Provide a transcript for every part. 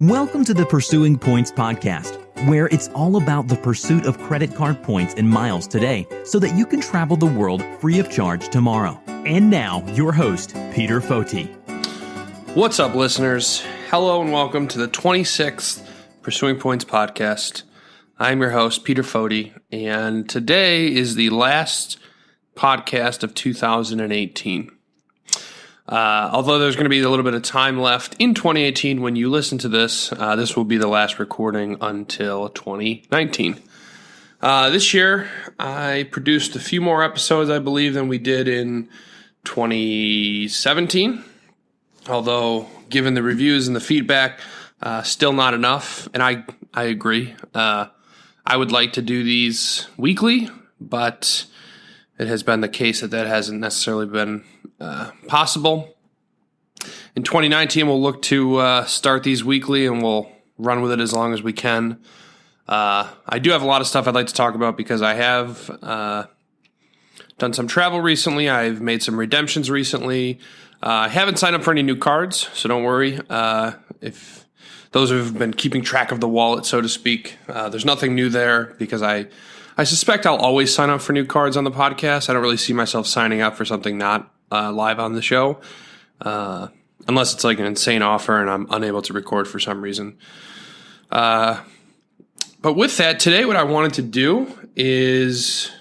Welcome to the Pursuing Points podcast, where it's all about the pursuit of credit card points and miles today so that you can travel the world free of charge tomorrow. And now, your host, Peter Foti. What's up, listeners? Hello and welcome to the 26th Pursuing Points podcast. I'm your host, Peter Foti, and today is the last podcast of 2018. Although there's going to be a little bit of time left in 2018 when you listen to this, this will be the last recording until 2019. This year, I produced a few more episodes, I believe, than we did in 2017. Although, given the reviews and the feedback, still not enough. And I agree. I would like to do these weekly, but it has been the case that hasn't necessarily been possible. In 2019, we'll look to start these weekly, and we'll run with it as long as we can. I do have a lot of stuff I'd like to talk about because I have done some travel recently. I've made some redemptions recently. I haven't signed up for any new cards, so don't worry. If those who've been keeping track of the wallet, so to speak, there's nothing new there because I suspect I'll always sign up for new cards on the podcast. I don't really see myself signing up for something not live on the show, unless it's like an insane offer and I'm unable to record for some reason. But with that, today what I wanted to do is,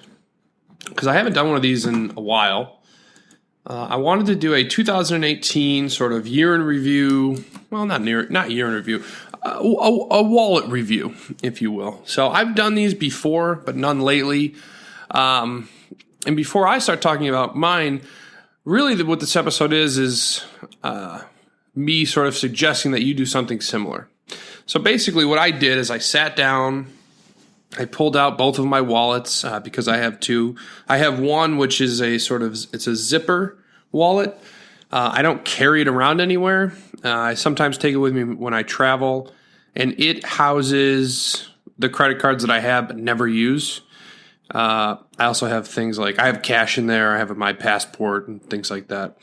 because I haven't done one of these in a while, I wanted to do a 2018 sort of year in review. Well, not year in review. A wallet review, if you will. So I've done these before, but none lately. And before I start talking about mine, really what this episode is me sort of suggesting that you do something similar. So basically what I did is I sat down, I pulled out both of my wallets because I have two. I have one which is it's a zipper wallet. I don't carry it around anywhere. I sometimes take it with me when I travel, and it houses the credit cards that I have but never use. I also have things like I have cash in there. I have my passport and things like that.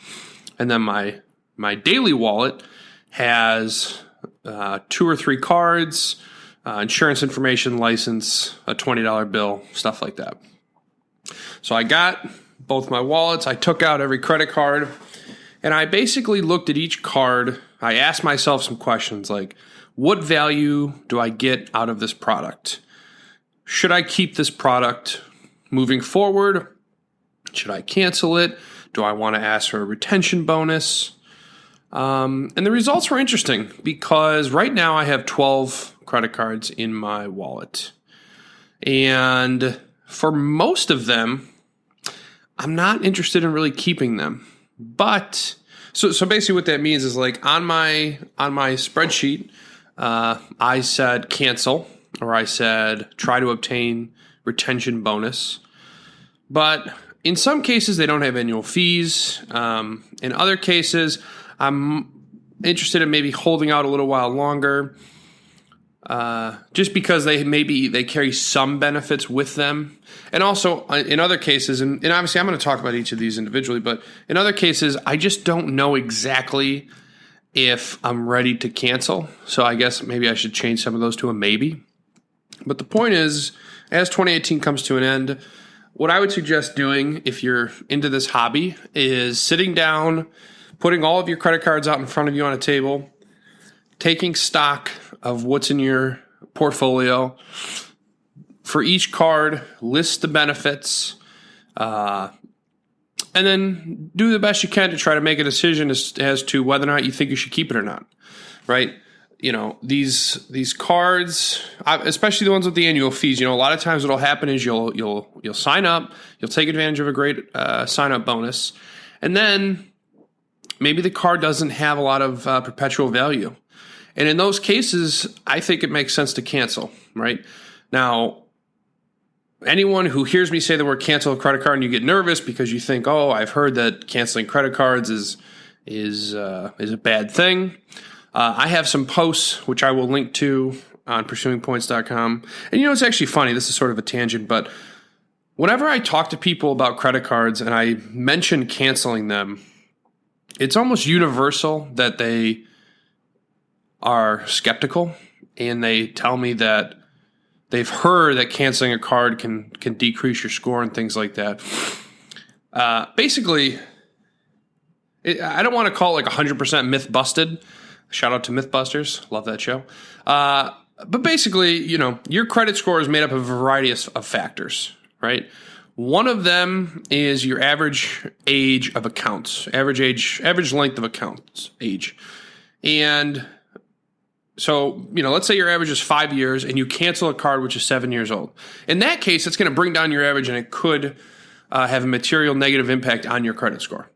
And then my daily wallet has 2 or 3 cards, insurance information, license, a $20 bill, stuff like that. So I got both my wallets. I took out every credit card. And I basically looked at each card. I asked myself some questions like, what value do I get out of this product? Should I keep this product moving forward? Should I cancel it? Do I want to ask for a retention bonus? And the results were interesting because right now I have 12 credit cards in my wallet. And for most of them, I'm not interested in really keeping them. But so basically what that means is like on my spreadsheet, I said cancel, or I said try to obtain retention bonus. But in some cases they don't have annual fees. In other cases, I'm interested in maybe holding out a little while longer, just because they carry some benefits with them. And also in other cases, and obviously I'm going to talk about each of these individually, but in other cases, I just don't know exactly if I'm ready to cancel. So I guess maybe I should change some of those to a maybe. But the point is, as 2018 comes to an end, what I would suggest doing if you're into this hobby is sitting down, putting all of your credit cards out in front of you on a table, taking stock of what's in your portfolio. For each card, list the benefits, and then do the best you can to try to make a decision as to whether or not you think you should keep it or not, right? You know, these cards, especially the ones with the annual fees, you know, a lot of times what'll happen is you'll sign up, you'll take advantage of a great sign-up bonus, and then maybe the card doesn't have a lot of perpetual value. And in those cases, I think it makes sense to cancel, right? Now, anyone who hears me say the word cancel a credit card and you get nervous because you think, oh, I've heard that canceling credit cards is a bad thing. I have some posts, which I will link to on pursuingpoints.com. And, you know, it's actually funny. This is sort of a tangent, but whenever I talk to people about credit cards and I mention canceling them, it's almost universal that they are skeptical, and they tell me that they've heard that canceling a card can decrease your score and things like that. Basically, I don't want to call it like 100% myth busted. Shout out to Mythbusters. Love that show. But basically, your credit score is made up of a variety of factors, right? One of them is your average age of accounts, average length of accounts age. And so, let's say your average is 5 years and you cancel a card which is 7 years old. In that case, it's going to bring down your average, and it could have a material negative impact on your credit score.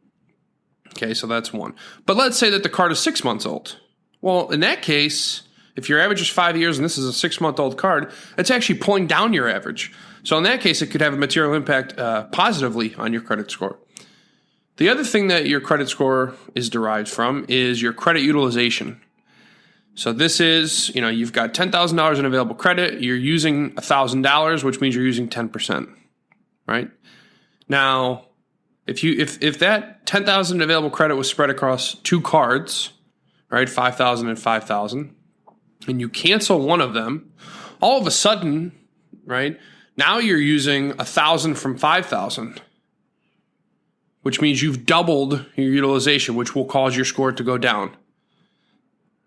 Okay, so that's one. But let's say that the card is 6 months old. Well, in that case, if your average is 5 years and this is a 6-month-old card, it's actually pulling down your average. So in that case, it could have a material impact positively on your credit score. The other thing that your credit score is derived from is your credit utilization. So this is, you've got $10,000 in available credit. You're using $1,000, which means you're using 10%, right? Now, if that $10,000 available credit was spread across 2 cards, right, $5,000 and $5,000, and you cancel one of them, all of a sudden, right, now you're using $1,000 from $5,000, which means you've doubled your utilization, which will cause your score to go down,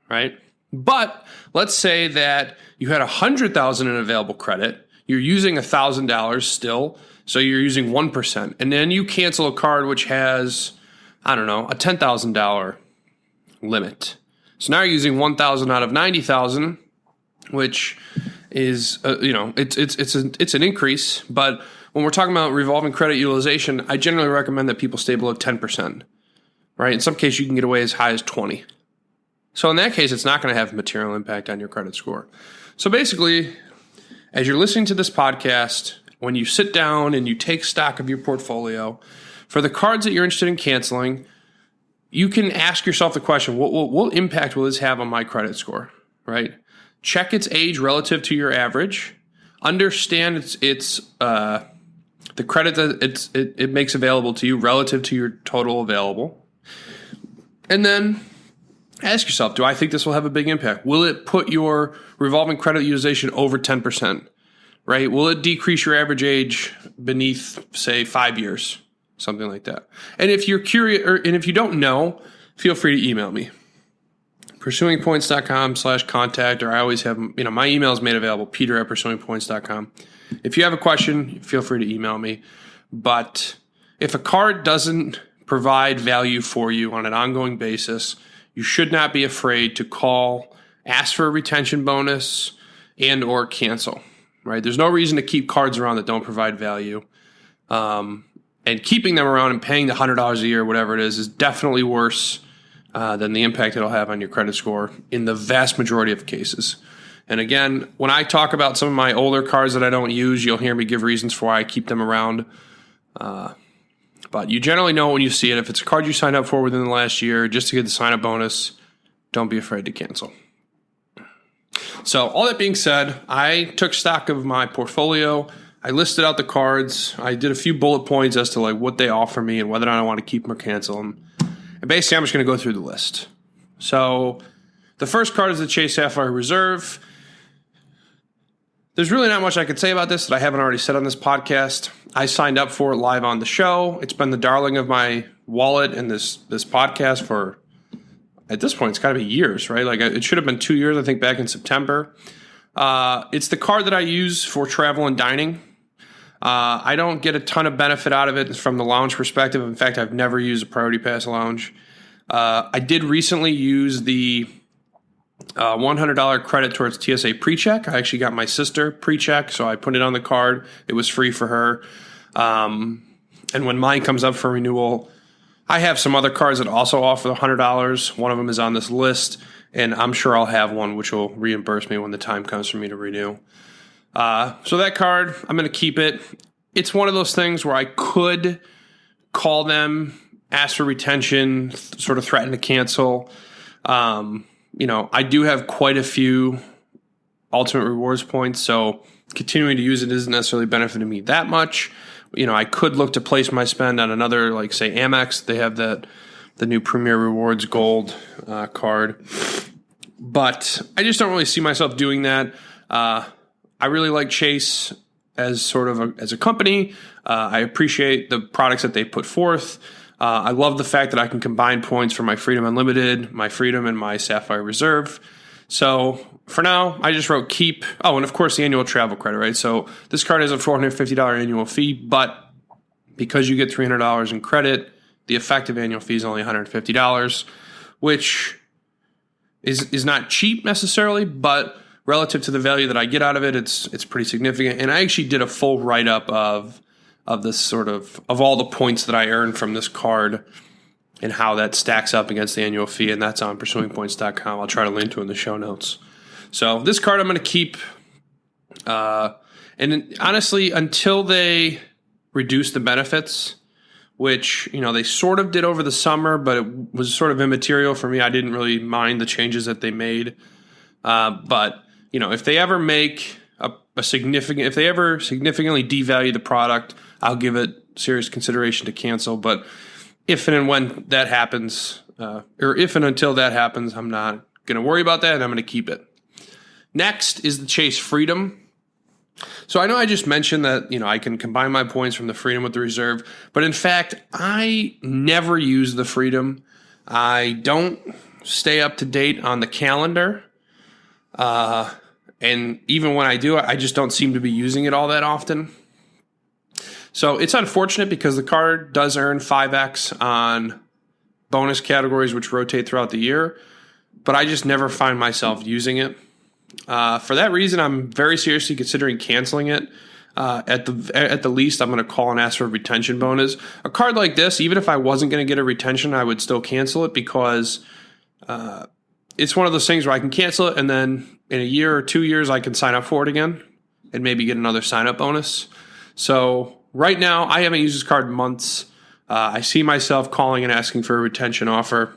right? But let's say that you had $100,000 in available credit, you're using $1,000 still, so you're using 1%, and then you cancel a card which has, a $10,000 limit. So now you're using $1,000 out of $90,000, which is, it's an increase. But when we're talking about revolving credit utilization, I generally recommend that people stay below 10%, right? In some cases, you can get away as high as 20. So in that case, it's not going to have material impact on your credit score. So basically, as you're listening to this podcast, when you sit down and you take stock of your portfolio, for the cards that you're interested in canceling, you can ask yourself the question, what impact will this have on my credit score, right? Check its age relative to your average. Understand its the credit that it makes available to you relative to your total available. And then ask yourself, do I think this will have a big impact? Will it put your revolving credit utilization over 10%, right? Will it decrease your average age beneath, say, 5 years? Something like that. And if you're curious, and if you don't know, feel free to email me. pursuingpoints.com/contact, or I always have, my email is made available, peter@pursuingpoints.com. If you have a question, feel free to email me. But if a card doesn't provide value for you on an ongoing basis, you should not be afraid to call, ask for a retention bonus, and or cancel, right? There's no reason to keep cards around that don't provide value. And keeping them around and paying the $100 a year, whatever it is definitely worse than the impact it'll have on your credit score in the vast majority of cases. And again, when I talk about some of my older cards that I don't use, you'll hear me give reasons for why I keep them around. But you generally know when you see it. If it's a card you signed up for within the last year, just to get the sign-up bonus, don't be afraid to cancel. So all that being said, I took stock of my portfolio. I listed out the cards. I did a few bullet points as to what they offer me and whether or not I want to keep them or cancel them. And basically, I'm just going to go through the list. So the first card is the Chase Sapphire Reserve. There's really not much I could say about this that I haven't already said on this podcast. I signed up for it live on the show. It's been the darling of my wallet and this podcast for, at this point, it's got to be years, right? It should have been 2 years, I think, back in September. It's the card that I use for travel and dining. I don't get a ton of benefit out of it from the lounge perspective. In fact, I've never used a Priority Pass lounge. I did recently use the $100 credit towards TSA PreCheck. I actually got my sister PreCheck, so I put it on the card. It was free for her. And when mine comes up for renewal, I have some other cards that also offer the $100. One of them is on this list, and I'm sure I'll have one which will reimburse me when the time comes for me to renew. So that card, I'm going to keep it. It's one of those things where I could call them, ask for retention, sort of threaten to cancel. I do have quite a few Ultimate Rewards points, so continuing to use it isn't necessarily benefiting me that much. I could look to place my spend on another, say Amex. They have the new Premier Rewards Gold card. But I just don't really see myself doing that. I really like Chase as sort of as a company. I appreciate the products that they put forth. I love the fact that I can combine points for my Freedom Unlimited, my Freedom, and my Sapphire Reserve. So for now, I just wrote keep. Oh, and of course the annual travel credit, right? So this card has a $450 annual fee, but because you get $300 in credit, the effective annual fee is only $150, which is not cheap necessarily, but relative to the value that I get out of it, it's pretty significant. And I actually did a full write-up of this sort of all the points that I earned from this card and how that stacks up against the annual fee, and that's on pursuingpoints.com. I'll try to link to it in the show notes. So this card I'm going to keep, and honestly, until they reduce the benefits, which, they sort of did over the summer, but it was sort of immaterial for me. I didn't really mind the changes that they made. But, if they ever make if they ever significantly devalue the product, I'll give it serious consideration to cancel. But if and when that happens, or if and until that happens, I'm not going to worry about that, and I'm going to keep it. Next is the Chase Freedom. So I know I just mentioned that, I can combine my points from the Freedom with the Reserve, but in fact, I never use the Freedom. I don't stay up to date on the calendar. And even when I do, I just don't seem to be using it all that often. So it's unfortunate because the card does earn 5x on bonus categories which rotate throughout the year, but I just never find myself using it. For that reason, I'm very seriously considering canceling it. At the least, I'm going to call and ask for a retention bonus. A card like this, even if I wasn't going to get a retention, I would still cancel it because it's one of those things where I can cancel it and then in a year or 2 years, I can sign up for it again and maybe get another sign-up bonus. So right now, I haven't used this card in months. I see myself calling and asking for a retention offer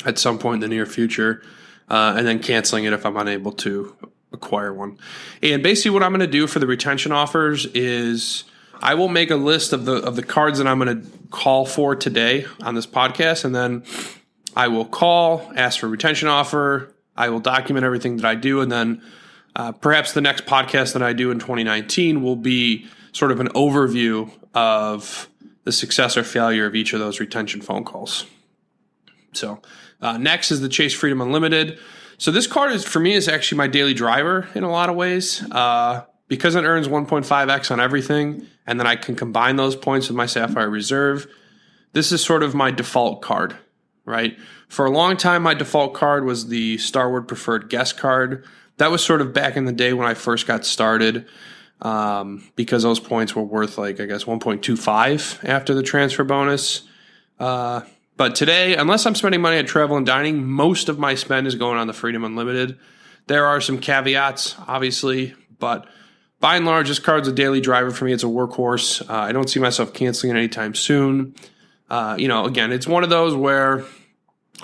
at some point in the near future, and then canceling it if I'm unable to acquire one. And basically what I'm going to do for the retention offers is I will make a list of the cards that I'm going to call for today on this podcast, and then I will call, ask for a retention offer. I will document everything that I do, and then perhaps the next podcast that I do in 2019 will be sort of an overview of the success or failure of each of those retention phone calls. So next is the Chase Freedom Unlimited. So this card for me is actually my daily driver in a lot of ways because it earns 1.5x on everything, and then I can combine those points with my Sapphire Reserve. This is sort of my default card, right? For a long time, my default card was the Starwood Preferred Guest card. That was sort of back in the day when I first got started because those points were worth 1.25 after the transfer bonus. But today, unless I'm spending money at travel and dining, most of my spend is going on the Freedom Unlimited. There are some caveats, obviously, but by and large, this card's a daily driver for me. It's a workhorse. I don't see myself canceling it anytime soon. Again, it's one of those where,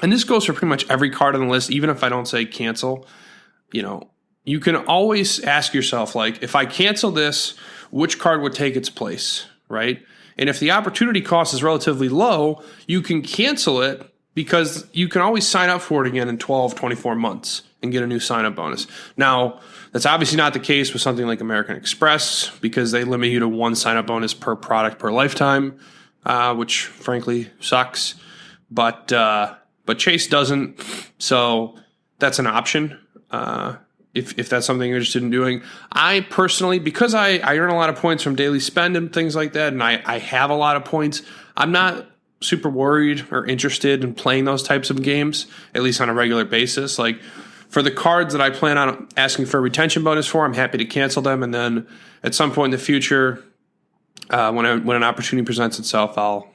and this goes for pretty much every card on the list, even if I don't say cancel, you can always ask yourself, if I cancel this, which card would take its place, right? And if the opportunity cost is relatively low, you can cancel it because you can always sign up for it again in 12, 24 months and get a new sign-up bonus. Now, that's obviously not the case with something like American Express because they limit you to one sign-up bonus per product per lifetime, which frankly sucks. But Chase doesn't, so that's an option. If that's something you're interested in doing. I personally, because I earn a lot of points from daily spend and things like that, and I have a lot of points, I'm not super worried or interested in playing those types of games, at least on a regular basis. For the cards that I plan on asking for a retention bonus for, I'm happy to cancel them, and then at some point in the future, when an opportunity presents itself, I'll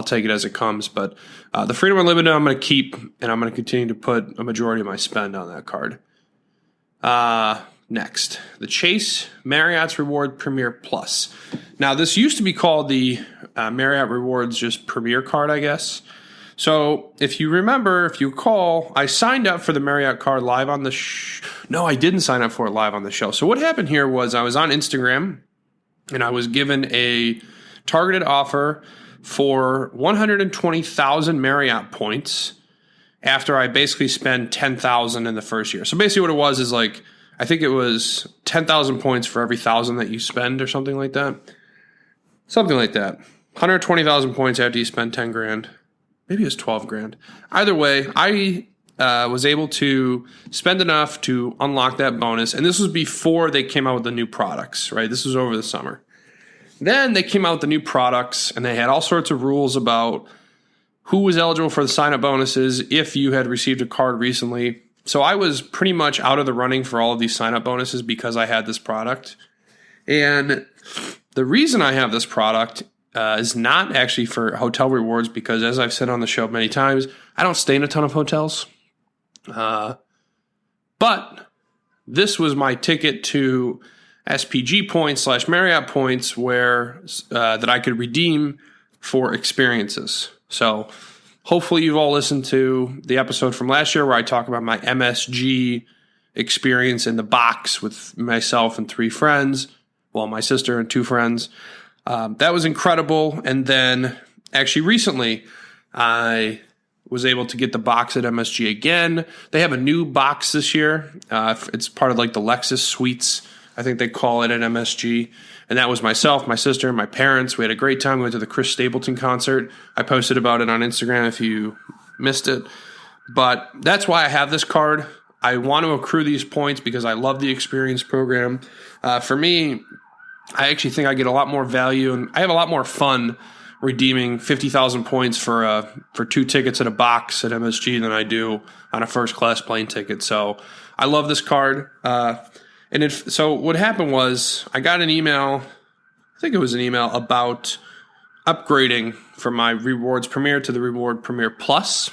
take it as it comes. But the Freedom Unlimited I'm going to keep, and I'm going to continue to put a majority of my spend on that card. Next, the Chase Marriott's Reward Premier Plus. Now, this used to be called the Marriott Rewards just Premier card, I guess. So if you recall, I signed up for the Marriott card live on the No, I didn't sign up for it live on the show. So what happened here was I was on Instagram, and I was given a targeted offer for 120,000 Marriott points. after I basically spend 10,000 in the first year. So basically what it was is like, I think it was 10,000 points for every 1,000 that you spend or something like that. Something like that. 120,000 points after you spend 10 grand. Maybe it was 12 grand. Either way, I was able to spend enough to unlock that bonus. And this was before they came out with the new products, right? This was over the summer. Then they came out with the new products and they had all sorts of rules about who was eligible for the sign-up bonuses if you had received a card recently. So I was pretty much out of the running for all of these sign-up bonuses because I had this product. And the reason I have this product is not actually for hotel rewards because, as I've said on the show many times, I don't stay in a ton of hotels. But this was my ticket to SPG points / Marriott points where that I could redeem for experiences. So hopefully you've all listened to the episode from last year where I talk about my MSG experience in the box with myself and 3 friends. Well, my sister and 2 friends. That was incredible. And then actually recently I was able to get the box at MSG again. They have a new box this year. It's part of like the Lexus Suites, I think they call it at MSG. And that was myself, my sister, and my parents. We had a great time. We went to the Chris Stapleton concert. I posted about it on Instagram if you missed it. But that's why I have this card. I want to accrue these points because I love the experience program. For me, I actually think I get a lot more value and I have a lot more fun redeeming 50,000 points for 2 tickets at a box at MSG than I do on a first class plane ticket. So I love this card. So what happened was I got an email, I think it was an email about upgrading from my Rewards Premier to the Reward Premier Plus.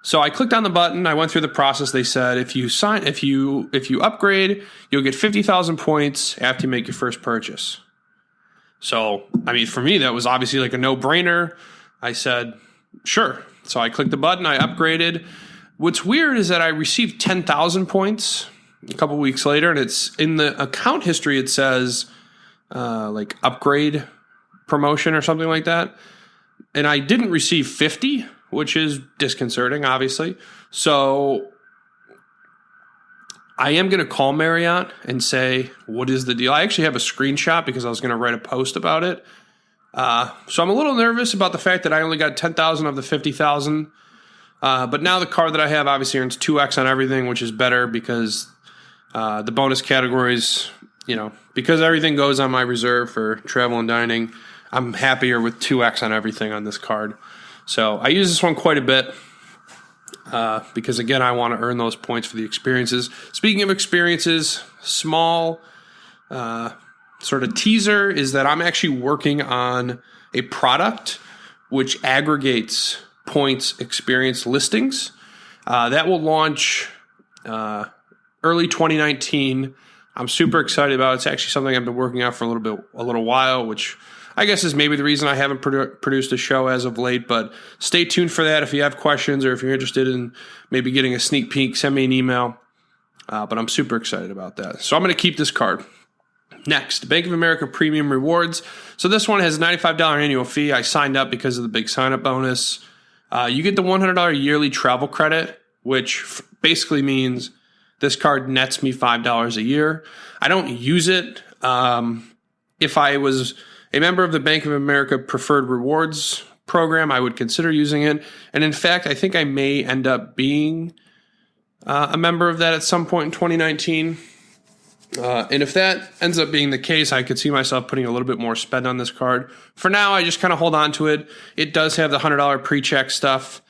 So I clicked on the button. I went through the process. They said if you upgrade, you'll get 50,000 points after you make your first purchase. So, I mean, for me, that was obviously like a no-brainer. I said, sure. So I clicked the button. I upgraded. What's weird is that I received 10,000 points a couple weeks later, and it's in the account history. It says like upgrade promotion or something like that. And I didn't receive 50, which is disconcerting, obviously. So I am going to call Marriott and say, what is the deal? I actually have a screenshot because I was going to write a post about it. So I'm a little nervous about the fact that I only got 10,000 of the 50,000. But now the card that I have obviously earns 2x on everything, which is better because the bonus categories, because everything goes on my reserve for travel and dining, I'm happier with 2x on everything on this card. So I use this one quite a bit because, again, I want to earn those points for the experiences. Speaking of experiences, small sort of teaser is that I'm actually working on a product which aggregates points experience listings. That will launch early 2019. I'm super excited about it. It's actually something I've been working on for a little while, which I guess is maybe the reason I haven't produced a show as of late, but stay tuned for that. If you have questions or if you're interested in maybe getting a sneak peek, send me an email. But I'm super excited about that. So I'm going to keep this card. Next, Bank of America Premium Rewards. So this one has a $95 annual fee. I signed up because of the big sign-up bonus. You get the $100 yearly travel credit, which basically means this card nets me $5 a year. I don't use it. If I was a member of the Bank of America Preferred Rewards program, I would consider using it. And in fact, I think I may end up being a member of that at some point in 2019. And if that ends up being the case, I could see myself putting a little bit more spend on this card. For now, I just kind of hold on to it. It does have the $100 pre-check stuff,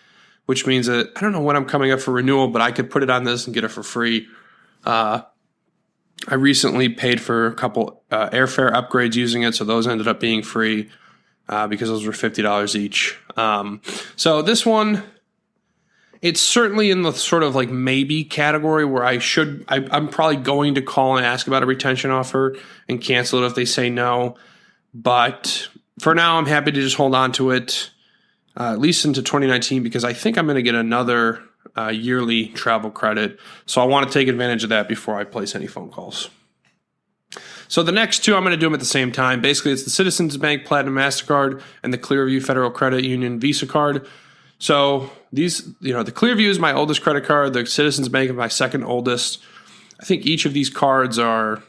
which means that I don't know when I'm coming up for renewal, but I could put it on this and get it for free. I recently paid for a couple airfare upgrades using it, so those ended up being free because those were $50 each. So this one, it's certainly in the sort of like maybe category where I'm probably going to call and ask about a retention offer and cancel it if they say no. But for now, I'm happy to just hold on to it at least into 2019 because I think I'm going to get another yearly travel credit. So I want to take advantage of that before I place any phone calls. So the next two, I'm going to do them at the same time. Basically, it's the Citizens Bank Platinum MasterCard and the Clearview Federal Credit Union Visa card. So these, the Clearview is my oldest credit card. The Citizens Bank is my second oldest. I think each of these cards are,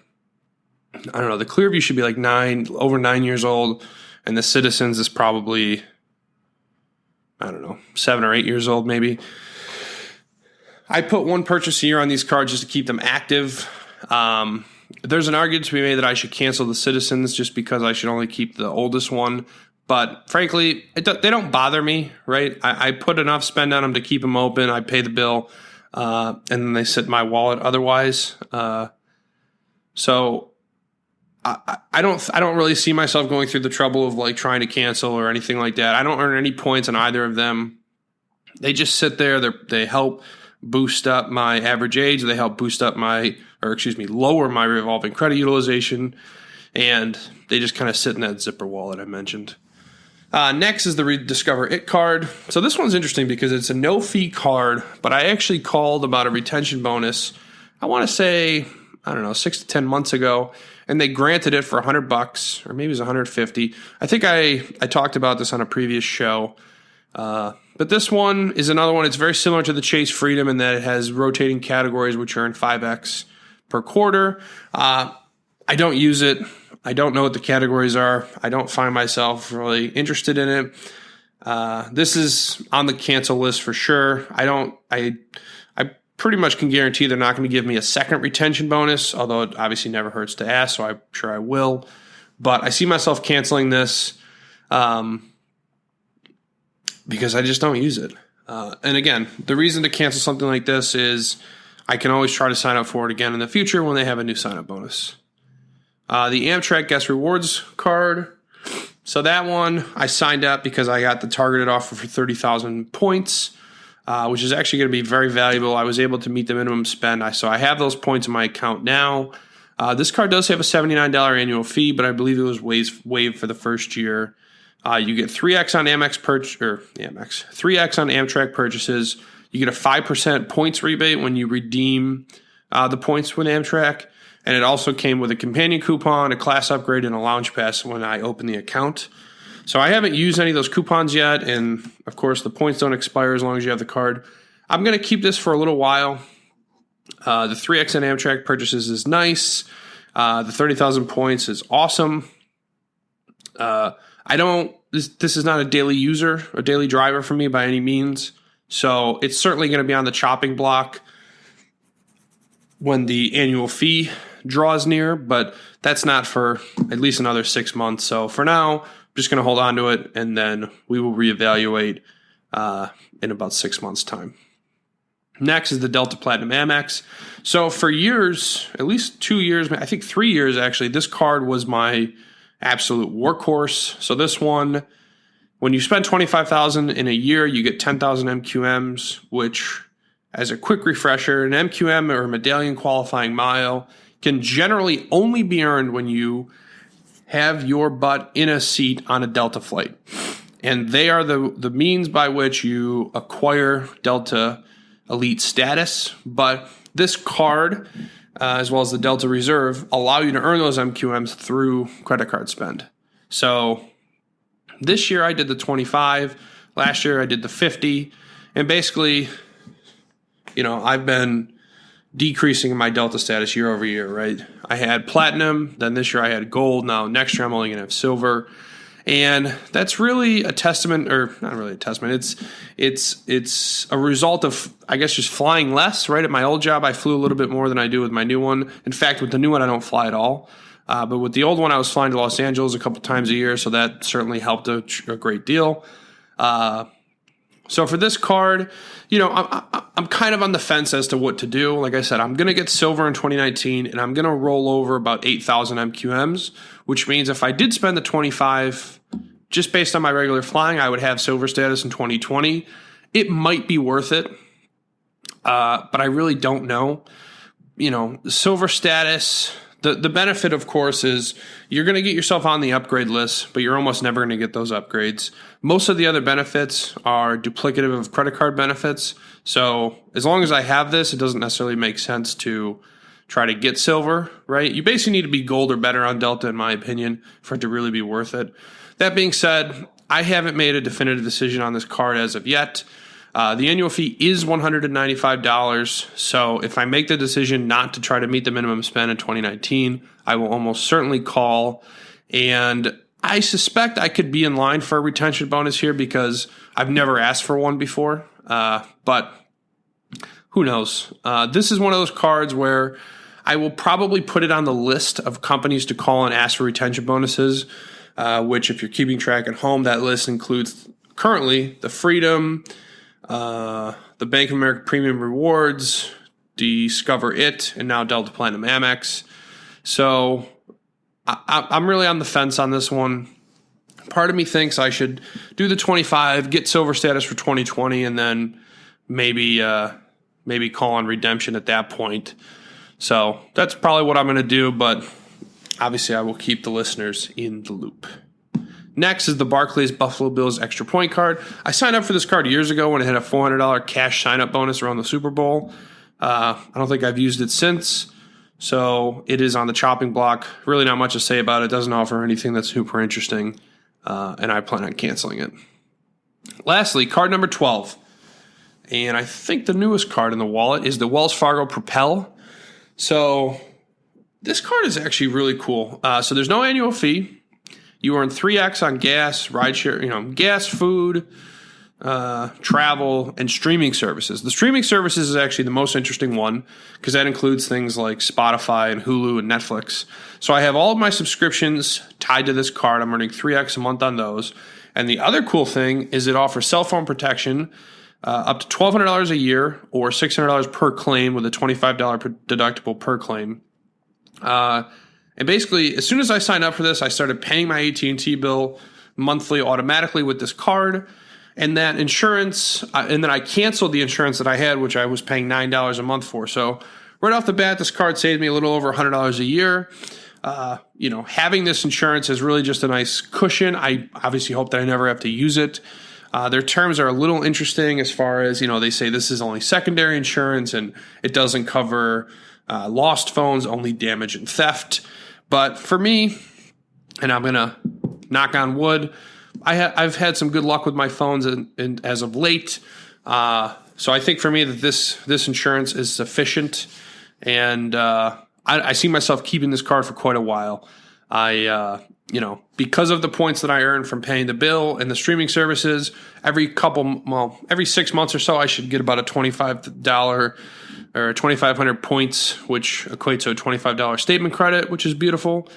I don't know, the Clearview should be like over 9 years old, and the Citizens is probably, I don't know, 7 or 8 years old maybe. I put one purchase a year on these cards just to keep them active. There's an argument to be made that I should cancel the Citizens just because I should only keep the oldest one. But frankly, they don't bother me, right? I put enough spend on them to keep them open. I pay the bill, and then they sit in my wallet otherwise. So I don't really see myself going through the trouble of like trying to cancel or anything like that. I don't earn any points on either of them. They just sit there. They help boost up my average age. They help lower my revolving credit utilization, and they just kind of sit in that zipper wallet I mentioned. Next is the Rediscover It card. So this one's interesting because it's a no-fee card, but I actually called about a retention bonus, I want to say, 6 to 10 months ago, and they granted it for $100, or maybe it was $150. I think I talked about this on a previous show. But this one is another one. It's very similar to the Chase Freedom in that it has rotating categories which earn 5x per quarter. I don't use it. I don't know what the categories are. I don't find myself really interested in it. This is on the cancel list for sure. I pretty much can guarantee they're not going to give me a second retention bonus, although it obviously never hurts to ask, so I'm sure I will. But I see myself canceling this because I just don't use it. And again, the reason to cancel something like this is I can always try to sign up for it again in the future when they have a new sign-up bonus. The Amtrak Guest Rewards card. So that one, I signed up because I got the targeted offer for 30,000 points, which is actually going to be very valuable. I was able to meet the minimum spend. So I have those points in my account now. This card does have a $79 annual fee, but I believe it was waived for the first year. You get 3x on 3x on Amtrak purchases. You get a 5% points rebate when you redeem the points with Amtrak. And it also came with a companion coupon, a class upgrade, and a lounge pass when I opened the account. So I haven't used any of those coupons yet. And, of course, the points don't expire as long as you have the card. I'm going to keep this for a little while. The 3x on Amtrak purchases is nice. The 30,000 points is awesome. This is not a daily user or daily driver for me by any means. So it's certainly going to be on the chopping block when the annual fee draws near, but that's not for at least another 6 months. So for now, I'm just going to hold on to it, and then we will reevaluate in about 6 months' time. Next is the Delta Platinum Amex. So for years, at least 2 years, I think 3 years actually, this card was my absolute workhorse. So this one, when you spend $25,000 in a year, you get 10,000 MQMs, which, as a quick refresher, an MQM or medallion qualifying mile can generally only be earned when you have your butt in a seat on a Delta flight. And they are the means by which you acquire Delta Elite status. But this card, as well as the Delta Reserve, allow you to earn those MQMs through credit card spend. So this year I did the 25. Last year I did the 50. And basically, I've been decreasing my Delta status year over year, right? I had platinum, then this year I had gold. Now next year I'm only going to have silver. And that's really a testament, or not really a testament. It's a result of, I guess, just flying less, right? At my old job, I flew a little bit more than I do with my new one. In fact, with the new one, I don't fly at all. But with the old one, I was flying to Los Angeles a couple times a year, so that certainly helped a great deal. So for this card, I'm kind of on the fence as to what to do. Like I said, I'm going to get silver in 2019, and I'm going to roll over about 8,000 MQMs, which means if I did spend the 25, just based on my regular flying, I would have silver status in 2020. It might be worth it, but I really don't know. Silver status, the benefit, of course, is you're going to get yourself on the upgrade list, but you're almost never going to get those upgrades. Most of the other benefits are duplicative of credit card benefits. So as long as I have this, it doesn't necessarily make sense to try to get silver, right? You basically need to be gold or better on Delta, in my opinion, for it to really be worth it. That being said, I haven't made a definitive decision on this card as of yet. The annual fee is $195. So if I make the decision not to try to meet the minimum spend in 2019, I will almost certainly call. And I suspect I could be in line for a retention bonus here because I've never asked for one before. But who knows? This is one of those cards where I will probably put it on the list of companies to call and ask for retention bonuses, which if you're keeping track at home, that list includes currently the Freedom, the Bank of America Premium Rewards, Discover It, and now Delta Platinum Amex. So I'm really on the fence on this one. Part of me thinks I should do the 25, get silver status for 2020, and then maybe call on redemption at that point. So that's probably what I'm going to do, but obviously I will keep the listeners in the loop. Next is the Barclays Buffalo Bills Extra Point card. I signed up for this card years ago when it had a $400 cash sign-up bonus around the Super Bowl. I don't think I've used it since, so it is on the chopping block. Really not much to say about it. It doesn't offer anything that's super interesting, and I plan on canceling it. Lastly, card number 12. And I think the newest card in the wallet is the Wells Fargo Propel. So this card is actually really cool. So there's no annual fee. You earn 3x on gas, rideshare, gas, food, travel, and streaming services. The streaming services is actually the most interesting one because that includes things like Spotify and Hulu and Netflix. So I have all of my subscriptions tied to this card. I'm earning 3x a month on those. And the other cool thing is it offers cell phone protection up to $1,200 a year or $600 per claim with a $25 deductible per claim. And basically, as soon as I signed up for this, I started paying my AT&T bill monthly automatically with this card. And that insurance, and then I canceled the insurance that I had, which I was paying $9 a month for. So right off the bat, this card saved me a little over $100 a year. Having this insurance is really just a nice cushion. I obviously hope that I never have to use it. Their terms are a little interesting as far as, they say this is only secondary insurance and it doesn't cover lost phones, only damage and theft. But for me, and I'm going to knock on wood, I've had some good luck with my phones and as of late. So I think for me that this insurance is sufficient. And I see myself keeping this card for quite a while. Because of the points that I earn from paying the bill and the streaming services, every 6 months or so, I should get about a $25 or 2,500 points, which equates to a $25 statement credit, which is beautiful.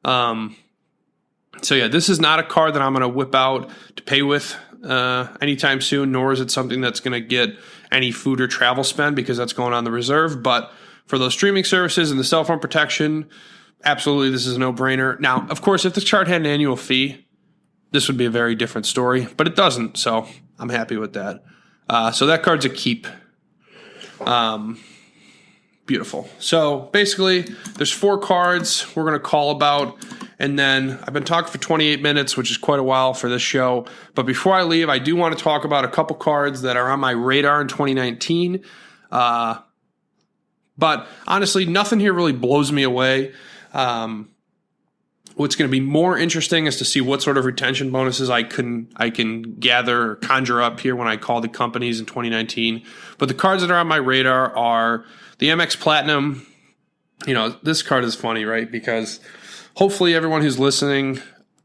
So yeah, this is not a card that I'm going to whip out to pay with anytime soon, nor is it something that's going to get any food or travel spend because that's going on the reserve. But for those streaming services and the cell phone protection, absolutely, this is a no-brainer. Now, of course, if this card had an annual fee, this would be a very different story, but it doesn't, so I'm happy with that. So that card's a keep. Beautiful. So basically, there's 4 cards we're going to call about, and then I've been talking for 28 minutes, which is quite a while for this show. But before I leave, I do want to talk about a couple cards that are on my radar in 2019. But honestly, nothing here really blows me away. What's going to be more interesting is to see what sort of retention bonuses I can gather or conjure up here when I call the companies in 2019. But the cards that are on my radar are the Amex Platinum. This card is funny, right? Because hopefully everyone who's listening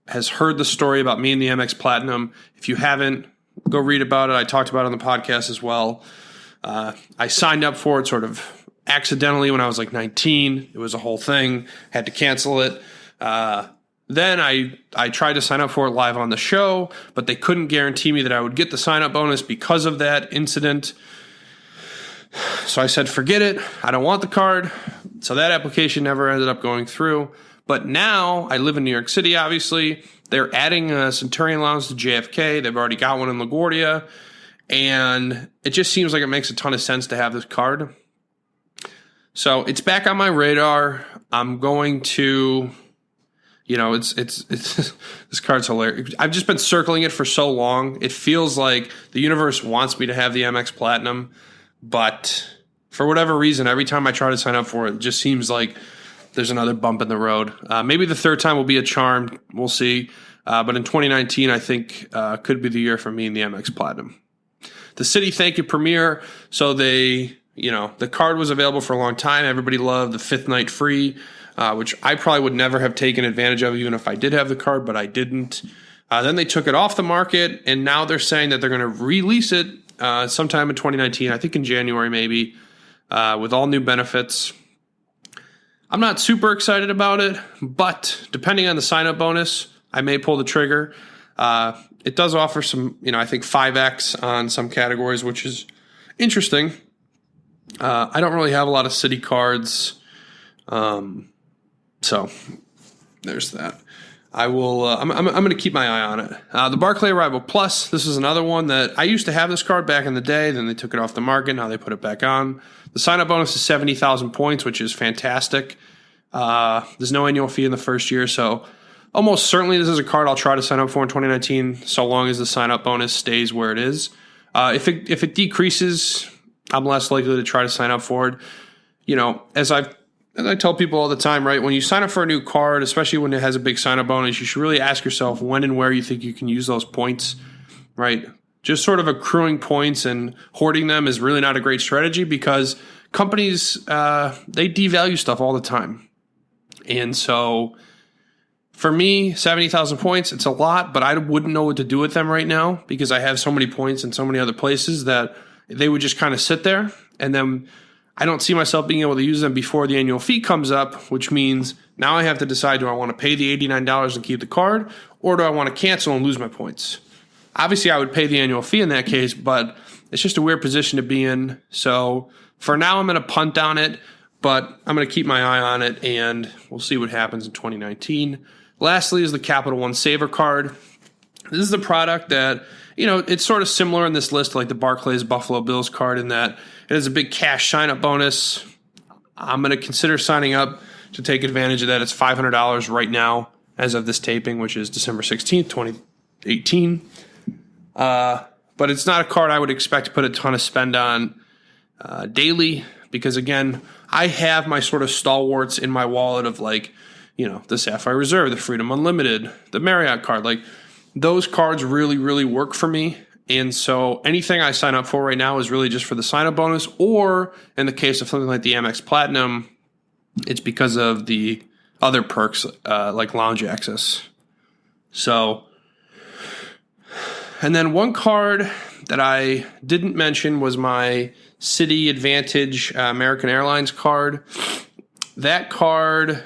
has heard the story about me and the Amex Platinum. If you haven't, go read about it. I talked about it on the podcast as well. I signed up for it sort of accidentally when I was like 19. It was a whole thing. Had to cancel it. Then I tried to sign up for it live on the show, but they couldn't guarantee me that I would get the sign-up bonus because of that incident. So I said, forget it. I don't want the card. So that application never ended up going through. But now I live in New York City, obviously. They're adding a Centurion Lounge to JFK. They've already got one in LaGuardia. And it just seems like it makes a ton of sense to have this card. So it's back on my radar. I'm going to, it's this card's hilarious. I've just been circling it for so long. It feels like the universe wants me to have the Amex Platinum, but for whatever reason, every time I try to sign up for it, it just seems like there's another bump in the road. Maybe the third time will be a charm. We'll see. But in 2019, I think could be the year for me in the MX Platinum. The City Thank You Premier. So the card was available for a long time. Everybody loved the 5th night free, which I probably would never have taken advantage of even if I did have the card, but I didn't. Then they took it off the market, and now they're saying that they're going to release it sometime in 2019, I think in January maybe, with all new benefits. I'm not super excited about it, but depending on the sign-up bonus, I may pull the trigger. It does offer some, I think 5X on some categories, which is interesting. I don't really have a lot of City cards, so there's that. I will. I'm going to keep my eye on it. The Barclay Arrival Plus. This is another one that I used to have this card back in the day. Then they took it off the market. Now they put it back on. The sign-up bonus is 70,000 points, which is fantastic. There's no annual fee in the first year, so almost certainly this is a card I'll try to sign up for in 2019, so long as the sign-up bonus stays where it is. If it decreases, I'm less likely to try to sign up for it. As I tell people all the time, right, when you sign up for a new card, especially when it has a big sign-up bonus, you should really ask yourself when and where you think you can use those points, right? Just sort of accruing points and hoarding them is really not a great strategy because companies, they devalue stuff all the time. And so for me, 70,000 points, it's a lot, but I wouldn't know what to do with them right now because I have so many points in so many other places that they would just kind of sit there. And then I don't see myself being able to use them before the annual fee comes up, which means now I have to decide, do I want to pay the $89 and keep the card, or do I want to cancel and lose my points? Obviously, I would pay the annual fee in that case, but it's just a weird position to be in. So for now, I'm going to punt on it, but I'm going to keep my eye on it, and we'll see what happens in 2019. Lastly is the Capital One Saver card. This is the product that, it's sort of similar in this list to like the Barclays Buffalo Bills card in that it has a big cash sign-up bonus. I'm going to consider signing up to take advantage of that. It's $500 right now as of this taping, which is December 16th, 2018. But it's not a card I would expect to put a ton of spend on daily because, again, I have my sort of stalwarts in my wallet of like, the Sapphire Reserve, the Freedom Unlimited, the Marriott card. Like those cards really, really work for me. And so anything I sign up for right now is really just for the sign-up bonus, or in the case of something like the MX Platinum, it's because of the other perks like lounge access. So, and then one card that I didn't mention was my City Advantage American Airlines card. That card,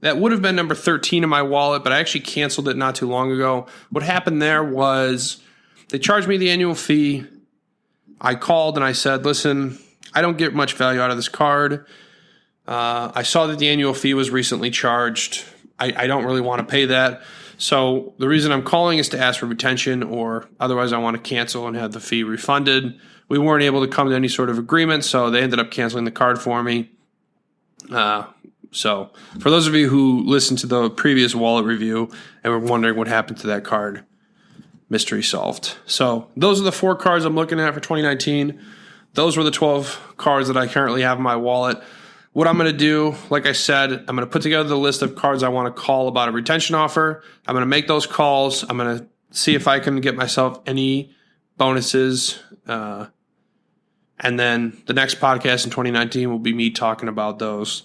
that would have been number 13 in my wallet, but I actually canceled it not too long ago. What happened there was they charged me the annual fee. I called and I said, listen, I don't get much value out of this card. I saw that the annual fee was recently charged. I don't really want to pay that. So the reason I'm calling is to ask for retention, or otherwise I want to cancel and have the fee refunded. We weren't able to come to any sort of agreement, so they ended up canceling the card for me. So for those of you who listened to the previous wallet review and were wondering what happened to that card, mystery solved. So those are the 4 cards I'm looking at for 2019. Those were the 12 cards that I currently have in my wallet. What I'm going to do, like I said, I'm going to put together the list of cards I want to call about a retention offer. I'm going to make those calls. I'm going to see if I can get myself any bonuses. And then the next podcast in 2019 will be me talking about those.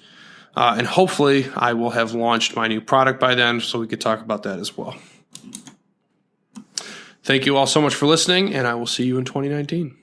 And hopefully I will have launched my new product by then so we could talk about that as well. Thank you all so much for listening, and I will see you in 2019.